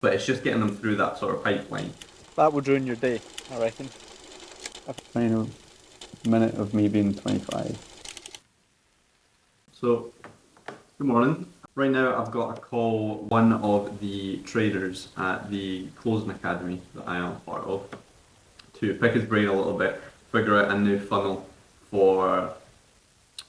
but it's just getting them through that sort of pipeline. That would ruin your day, I reckon. Final minute of me being 25. So, good morning. Right now I've got a call one of the traders at the Closing Academy that I am part of to pick his brain a little bit, figure out a new funnel for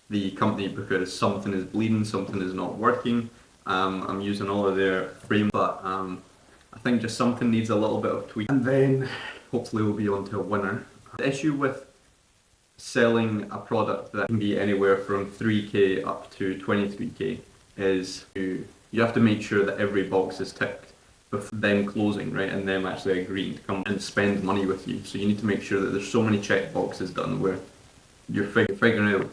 the company because something is bleeding, something is not working. I'm using all of their frame, but I think just something needs a little bit of tweak, and then hopefully we'll be on to a winner. The issue with selling a product that can be anywhere from 3k up to 23k is you have to make sure that every box is ticked before them closing, right, and them actually agreeing to come and spend money with you. So you need to make sure that there's so many check boxes done where you're figuring out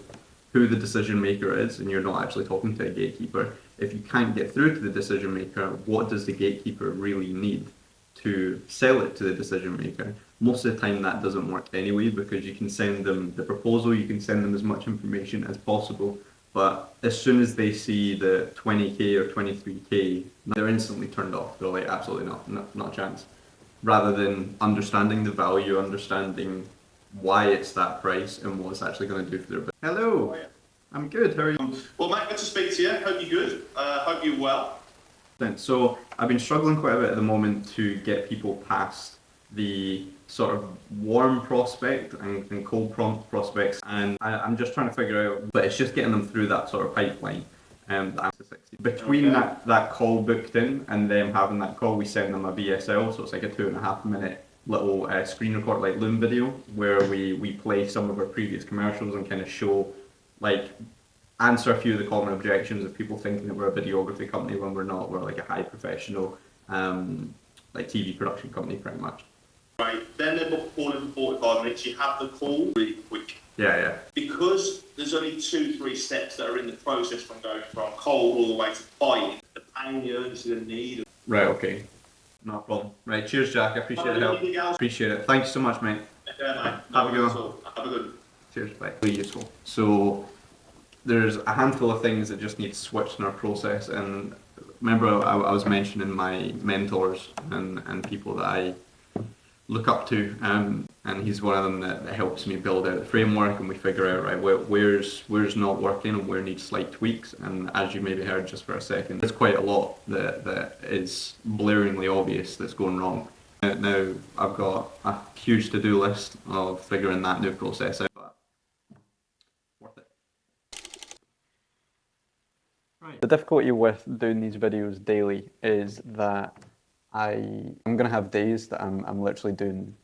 who the decision maker is and you're not actually talking to a gatekeeper. If you can't get through to the decision maker, what does the gatekeeper really need to sell it to the decision maker? Most of the time that doesn't work anyway, because you can send them the proposal, you can send them as much information as possible, but as soon as they see the 20k or 23k, they're instantly turned off. They're like, absolutely not a chance. Rather than understanding the value, understanding why it's that price and what it's actually going to do for their business. Hello, I'm good. How are you? Well, mate, good to speak to you. Hope you're good. Hope you're well. So I've been struggling quite a bit at the moment to get people past the sort of warm prospect and cold prompt prospects, and I'm just trying to figure out, but it's just getting them through that sort of pipeline. Between that call booked in and them having that call, we send them a VSL, so it's like a 2.5 minute little screen record, like Loom video, where we play some of our previous commercials and kind of show, like, answer a few of the common objections of people thinking that we're a videography company when we're not. We're like a high professional, like TV production company, pretty much. Right, then they're booked call in for 45 minutes. You have the call really quick. Yeah. Because there's only 2-3 steps that are in the process from going from cold all the way to buying. The pain, the urgency, the need. Right, okay. No problem. Right, cheers, Jack. I appreciate the help. Appreciate it. Thank you so much, mate. Yeah, mate. Have a good one. Have a good one. Cheers, bye. Really useful. So there's a handful of things that just need switched in our process, and remember I was mentioning my mentors and people that I look up to, and he's one of them that helps me build out the framework, and we figure out, right, where's not working and where needs slight tweaks. And as you maybe heard just for a second, there's quite a lot that is blaringly obvious that's going wrong. Now I've got a huge to-do list of figuring that new process out, but worth it. Right. The difficulty with doing these videos daily is that I'm going to have days that I'm literally doing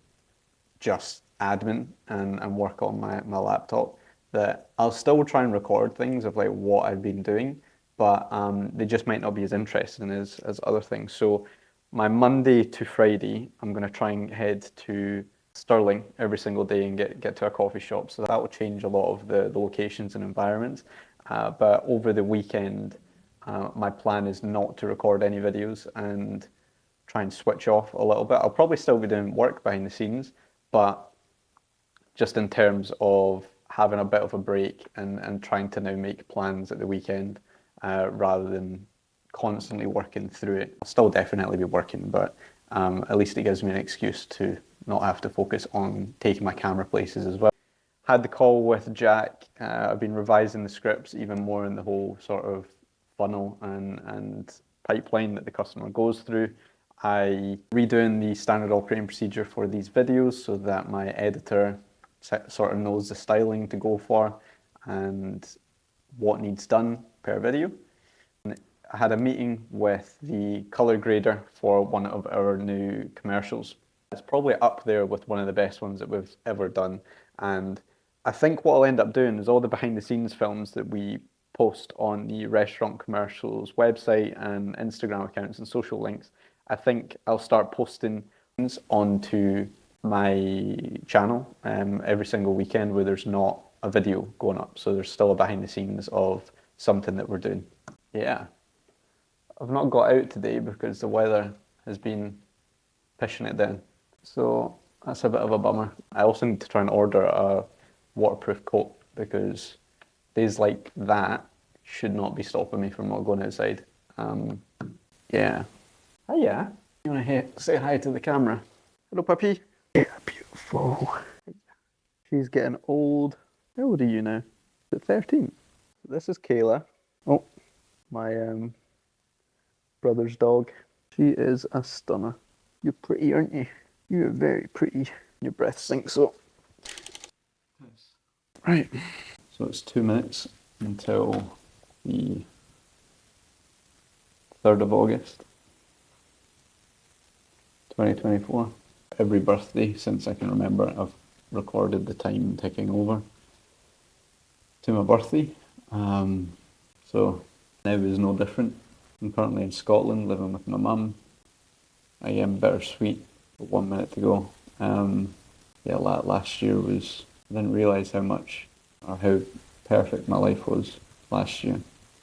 just admin and work on my laptop, that I'll still try and record things of like what I've been doing, but they just might not be as interesting as other things. So my Monday to Friday, I'm going to try and head to Stirling every single day and get to a coffee shop. So that will change a lot of the locations and environments. But over the weekend, my plan is not to record any videos and try and switch off a little bit. I'll probably still be doing work behind the scenes, but just in terms of having a bit of a break and trying to now make plans at the weekend rather than constantly working through it. I'll still definitely be working, but at least it gives me an excuse to not have to focus on taking my camera places as well. Had the call with Jack. I've been revising the scripts even more in the whole sort of funnel and pipeline that the customer goes through. I redoing the standard operating procedure for these videos so that my editor sort of knows the styling to go for and what needs done per video. And I had a meeting with the color grader for one of our new commercials. It's probably up there with one of the best ones that we've ever done. And I think what I'll end up doing is all the behind the scenes films that we post on the Restaurant Commercials website and Instagram accounts and social links, I think I'll start posting onto my channel every single weekend where there's not a video going up. So there's still a behind the scenes of something that we're doing. Yeah. I've not got out today because the weather has been pissing it down. So that's a bit of a bummer. I also need to try and order a waterproof coat because days like that should not be stopping me from not going outside. Yeah. Oh yeah. You want to say hi to the camera? Hello, puppy. Yeah, beautiful. She's getting old. How old are you now? Is it 13? This is Kayla. Oh, my brother's dog. She is a stunner. You're pretty, aren't you? You're very pretty. Your breath stinks so. Right. So it's 2 minutes until the 3rd of August, 2024. Every birthday since I can remember, I've recorded the time ticking over to my birthday. So now is no different. I'm currently in Scotland living with my mum. I am bittersweet. 1 minute to go. Yeah, last year was, I didn't realise how much or how perfect my life was last year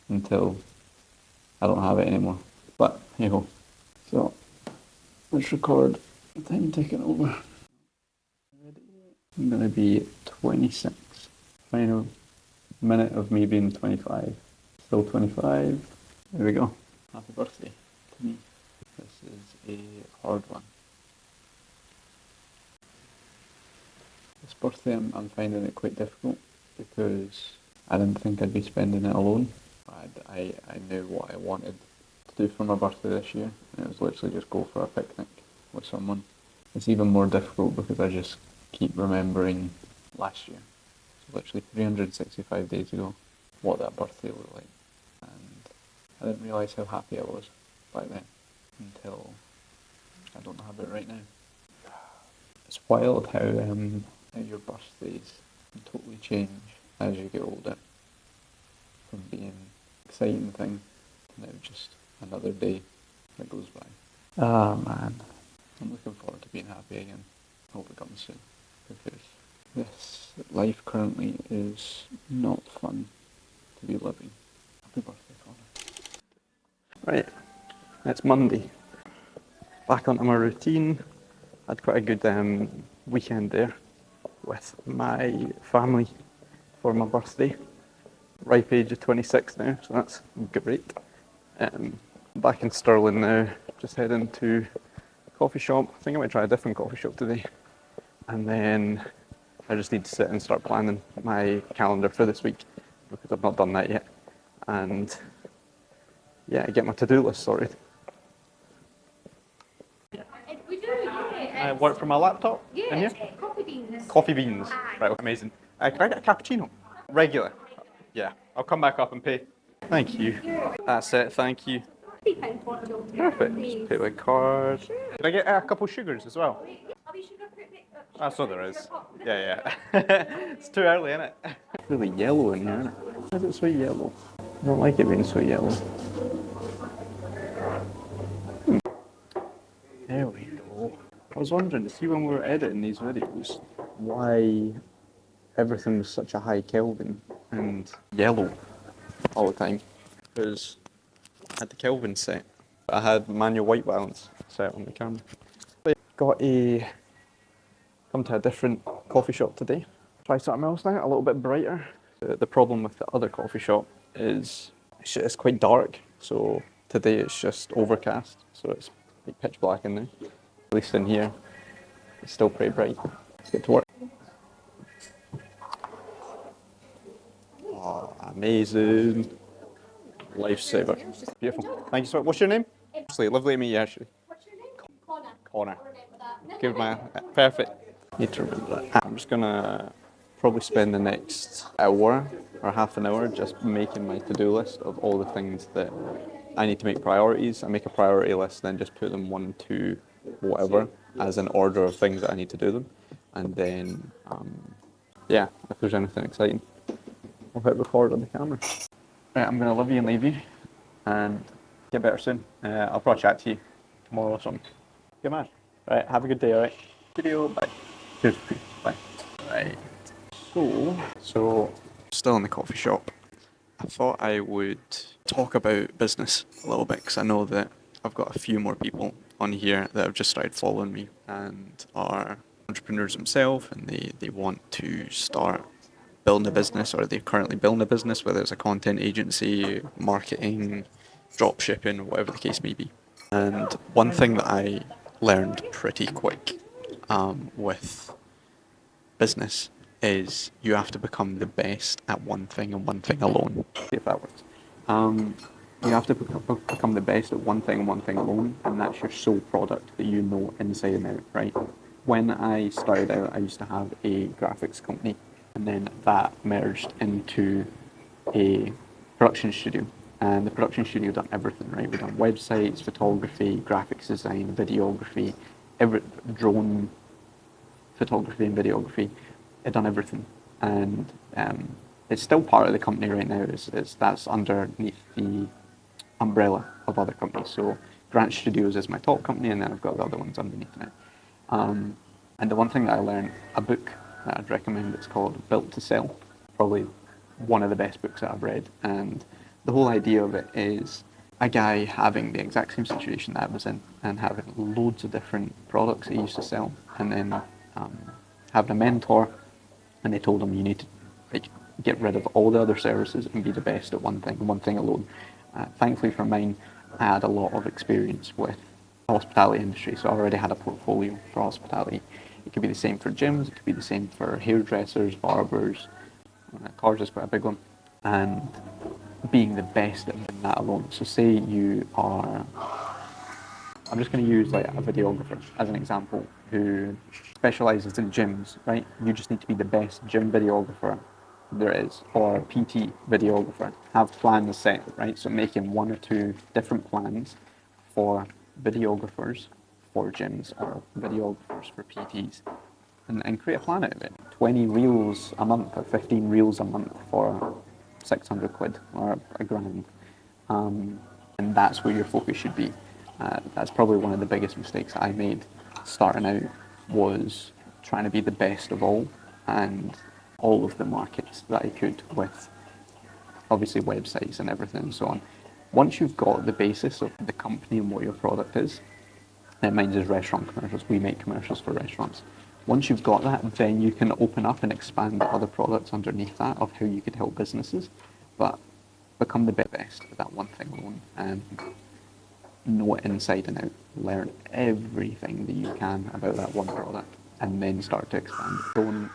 until I don't have it anymore. But hey ho. So let's record the time ticking over. I'm gonna be 26. Final minute of me being 25. Still 25. There we go. Happy birthday to me. This is a hard one. This birthday I'm finding it quite difficult because I didn't think I'd be spending it alone. I knew what I wanted to do for my birthday this year, and it was literally just go for a picnic with someone. It's even more difficult because I just keep remembering last year, so literally 365 days ago, what that birthday looked like. And I didn't realise how happy I was back then until I don't have it right now. It's wild how your birthdays can totally change as you get older. From being an exciting thing to now just another day that goes by. Ah man. I'm looking forward to being happy again. Hope it comes soon. Because this life currently is not fun to be living. Happy birthday, Connor. Right. It's Monday. Back onto my routine. Had quite a good weekend there with my family for my birthday. Ripe age of 26 now, so that's great. Back in Stirling now, just heading to a coffee shop. I think I might try a different coffee shop today. And then I just need to sit and start planning my calendar for this week because I've not done that yet. And yeah, get my to-do list sorted. I work from my laptop in here. Coffee beans. Coffee beans. Right, amazing. Can I get a cappuccino? Regular. Yeah, I'll come back up and pay. Thank you. That's it, thank you. Perfect. Just pay with card. Can I get a couple sugars as well? That's what there is. Yeah. It's too early, isn't it? It's really yellow in here, isn't it? Why is it so yellow? I don't like it being so yellow. There we go. I was wondering, see when we were editing these videos, why everything was such a high Kelvin and yellow all the time. Because I had the Kelvin set. I had manual white balance set on the camera. Come to a different coffee shop today. Try something else now, a little bit brighter. The problem with the other coffee shop is it's quite dark. So today it's just overcast. So it's like pitch black in there. At least in here, it's still pretty bright. Let's get to work. Oh, amazing. Lifesaver. Beautiful. Thank you so much. What's your name? Ashley. Lovely to meet you, Ashley. What's your name? Connor. Connor. I'll remember that. Give my perfect. Need to remember that. I'm just gonna probably spend the next hour or half an hour just making my to-do list of all the things that I need to make priorities. I make a priority list, then just put them 1, 2, whatever, as an order of things that I need to do them. And then, yeah, if there's anything exciting, I'll hit record on the camera. Right, I'm gonna love you and leave you, and get better soon. I'll probably chat to you tomorrow or something. Good man. Right, have a good day, alright? Video, bye. Cheers, bye. Right. So, still in the coffee shop. I thought I would talk about business a little bit because I know that I've got a few more people on here that have just started following me and are entrepreneurs themselves, and they want to start building a business, or they're currently building a business, whether it's a content agency, marketing, drop shipping, whatever the case may be. And one thing that I learned pretty quick with business is you have to become the best at one thing and one thing alone. See if that works. You have to become the best at one thing and one thing alone, and that's your sole product that you know inside and out, right? When I started out, I used to have a graphics company, and then that merged into a production studio. And the production studio done everything, right? We've done websites, photography, graphics design, videography, drone photography and videography. It done everything, and it's still part of the company right now. That's underneath the umbrella of other companies. So Grant Studios is my top company, and then I've got the other ones underneath now. And the one thing that I learned, a book that I'd recommend, it's called Built to Sell. Probably one of the best books that I've read. And the whole idea of it is a guy having the exact same situation that I was in and having loads of different products that he used to sell, and then having a mentor, and they told him you need to get rid of all the other services and be the best at one thing alone. Thankfully for mine, I had a lot of experience with the hospitality industry, so I already had a portfolio for hospitality. It could be the same for gyms, it could be the same for hairdressers, barbers. Cars is quite a big one. And being the best at that alone. So say you are, I'm just going to use like a videographer as an example who specializes in gyms, right? You just need to be the best gym videographer there is, or PT videographer. Have plans set, right? So making one or two different plans for videographers for gyms or videographers for PTs, and create a plan out of it. 20 reels a month or 15 reels a month for 600 quid or a grand. And that's where your focus should be. That's probably one of the biggest mistakes I made starting out, was trying to be the best of all and all of the markets that I could, with obviously websites and everything and so on. Once you've got the basis of the company and what your product is, mine is restaurant commercials. We make commercials for restaurants. Once you've got that, then you can open up and expand the other products underneath that of how you could help businesses. But become the best at that one thing alone, and know it inside and out. Learn everything that you can about that one product, and then start to expand.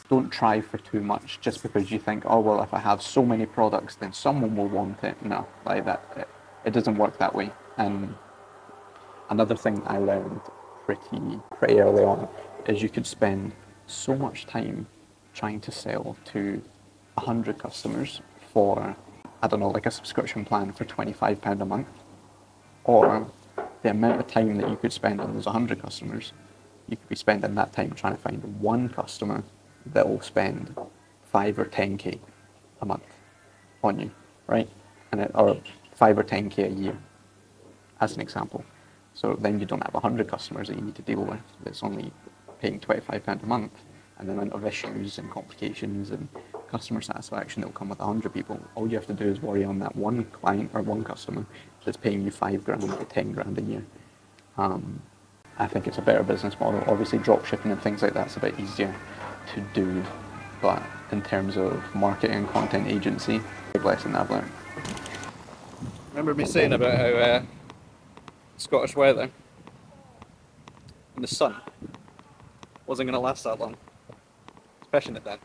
Don't try for too much just because you think, oh well, if I have so many products, then someone will want it. No, like that. It doesn't work that way. And another thing I learned pretty early on is you could spend so much time trying to sell to 100 customers for, I don't know, like a subscription plan for £25 a month, or the amount of time that you could spend on those 100 customers, you could be spending that time trying to find one customer that will spend 5 or 10k a month on you, right? Or 5 or 10k a year, as an example. So then you don't have 100 customers that you need to deal with that's only paying £25 a month, and the amount of issues and complications and customer satisfaction that will come with 100 people. All you have to do is worry on that one client or one customer that's paying you £5 to 10 grand a year. I think it's a better business model. Obviously drop shipping and things like that's a bit easier to do, but in terms of marketing and content agency, big lesson I've learned. Remember me saying about how Scottish weather and the sun wasn't going to last that long, especially at then.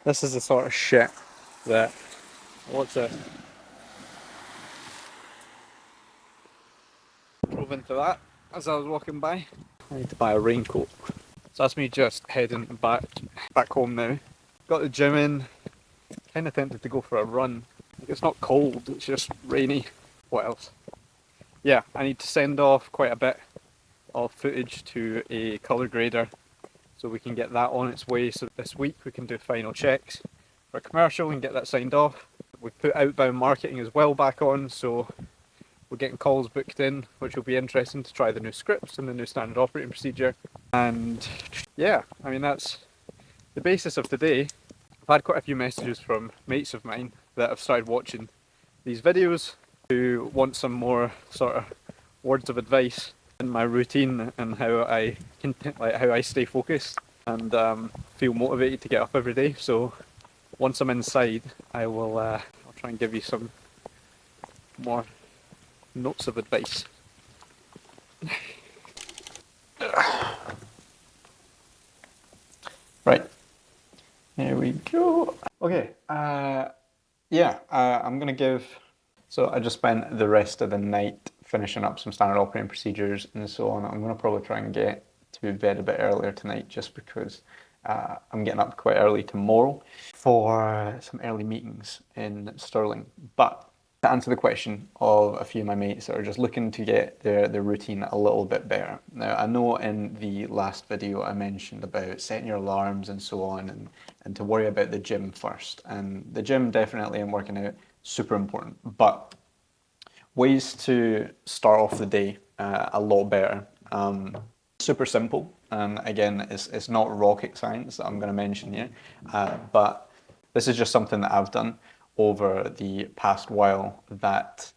This is the sort of shit that, what's it? Drove into that as I was walking by. I need to buy a raincoat. So that's me just heading back home now. Got the gym in, kind of tempted to go for a run. It's not cold, it's just rainy. What else? Yeah, I need to send off quite a bit of footage to a colour grader so we can get that on its way. So this week we can do final checks for a commercial and get that signed off. We've put outbound marketing as well back on, so we're getting calls booked in, which will be interesting to try the new scripts and the new standard operating procedure. And yeah, I mean, that's the basis of today. I've had quite a few messages from mates of mine that have started watching these videos who want some more sort of words of advice in my routine and how I stay focused and feel motivated to get up every day. So once I'm inside, I'll try and give you some more notes of advice. Right. Here we go. Okay. I'm going to give. So I just spent the rest of the night finishing up some standard operating procedures and so on. I'm going to probably try and get to bed a bit earlier tonight just because I'm getting up quite early tomorrow for some early meetings in Stirling. But to answer the question of a few of my mates that are just looking to get their routine a little bit better. Now, I know in the last video I mentioned about setting your alarms and so on and to worry about the gym first. And the gym definitely and working out, super important. But ways to start off the day a lot better. Super simple. Again, it's not rocket science that I'm going to mention here, but this is just something that I've done over the past while that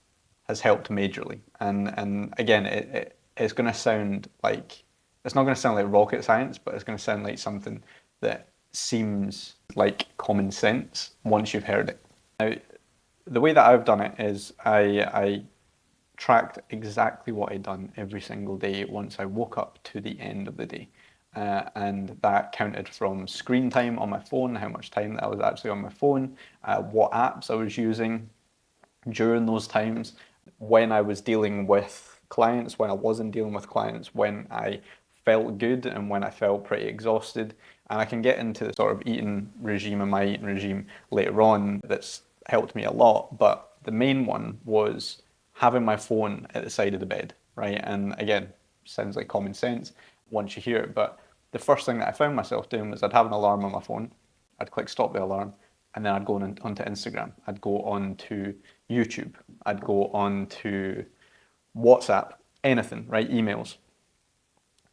has helped majorly. And again, it's going to sound like, it's not going to sound like rocket science, but it's going to sound like something that seems like common sense once you've heard it. Now, the way that I've done it is I tracked exactly what I'd done every single day once I woke up to the end of the day. And that counted from screen time on my phone, how much time that I was actually on my phone, what apps I was using during those times, when I was dealing with clients, when I wasn't dealing with clients, when I felt good and when I felt pretty exhausted. And I can get into the sort of eating regime and my eating regime later on that's helped me a lot. But the main one was having my phone at the side of the bed, right? And again, sounds like common sense once you hear it, but the first thing that I found myself doing was I'd have an alarm on my phone, I'd click stop the alarm, and then I'd go onto Instagram, I'd go on to YouTube, I'd go on to WhatsApp, anything, right? Emails.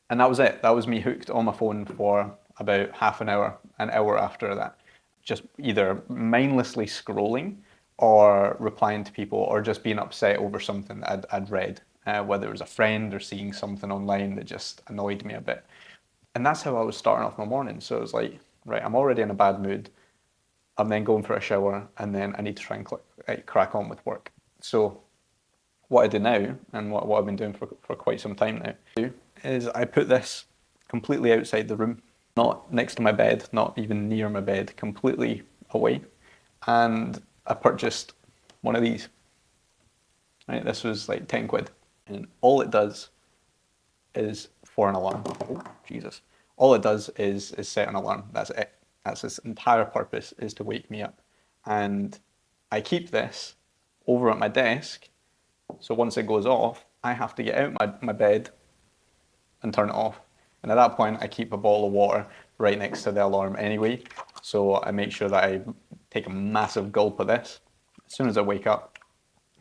And that was it. That was me hooked on my phone for about half an hour after that. Just either mindlessly scrolling or replying to people or just being upset over something that I'd read, whether it was a friend or seeing something online that just annoyed me a bit. And that's how I was starting off my morning. So it was like, right, I'm already in a bad mood. I'm then going for a shower and then I need to try and crack on with work. So what I do now, and what I've been doing for quite some time now, is I put this completely outside the room, not next to my bed, not even near my bed, completely away. And I purchased one of these. Right, this was like 10 quid. And all it does is for an alarm. Oh, Jesus. All it does is set an alarm. That's it. That's its entire purpose, is to wake me up. And I keep this over at my desk, so once it goes off, I have to get out my bed and turn it off. And at that point, I keep a bottle of water right next to the alarm anyway, so I make sure that I take a massive gulp of this as soon as I wake up,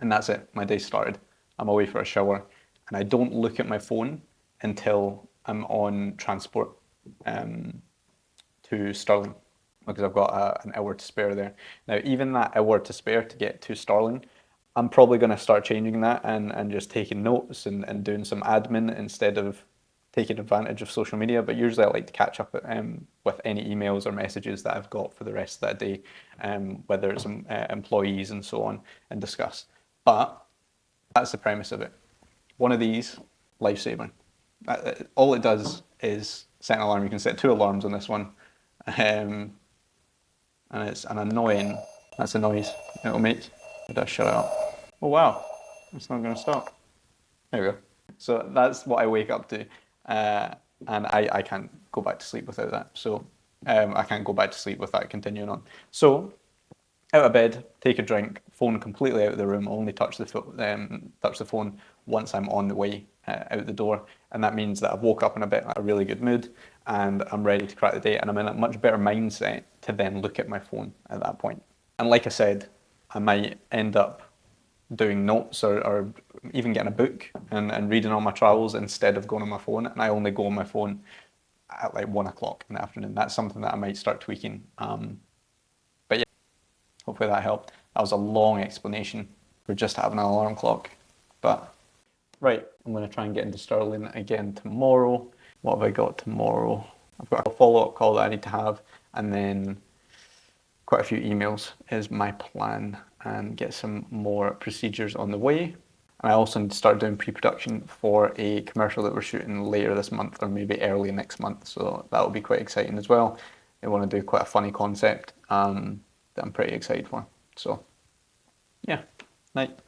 and that's it. My day started. I'm away for a shower, and I don't look at my phone until I'm on transport to Stirling, because I've got an hour to spare there. Now, even that hour to spare to get to Stirling, I'm probably going to start changing that and just taking notes and doing some admin instead of taking advantage of social media. But usually I like to catch up with any emails or messages that I've got for the rest of that day, whether it's employees and so on, and discuss. But that's the premise of it. One of these, lifesaving. All it does is set an alarm. You can set 2 alarms on this one. And it's an annoying, that's a noise it'll make. Did I shut it up? Oh wow, it's not going to stop. There we go. So that's what I wake up to, and I can't go back to sleep without that. So I can't go back to sleep with that continuing on. So out of bed, take a drink, phone completely out of the room, only touch the phone once I'm on the way out the door, and that means that I've woke up in a really good mood, and I'm ready to crack the day, and I'm in a much better mindset to then look at my phone at that point. And like I said, I might end up doing notes or even getting a book and reading on my travels instead of going on my phone, and I only go on my phone at like 1 o'clock in the afternoon. That's something that I might start tweaking. But yeah, hopefully that helped. That was a long explanation for just having an alarm clock. But right, I'm going to try and get into Stirling again tomorrow. What have I got tomorrow? I've got a follow-up call that I need to have, and then quite a few emails is my plan, and get some more procedures on the way. And I also need to start doing pre-production for a commercial that we're shooting later this month or maybe early next month. So that will be quite exciting as well. I want to do quite a funny concept that I'm pretty excited for. So, yeah, night.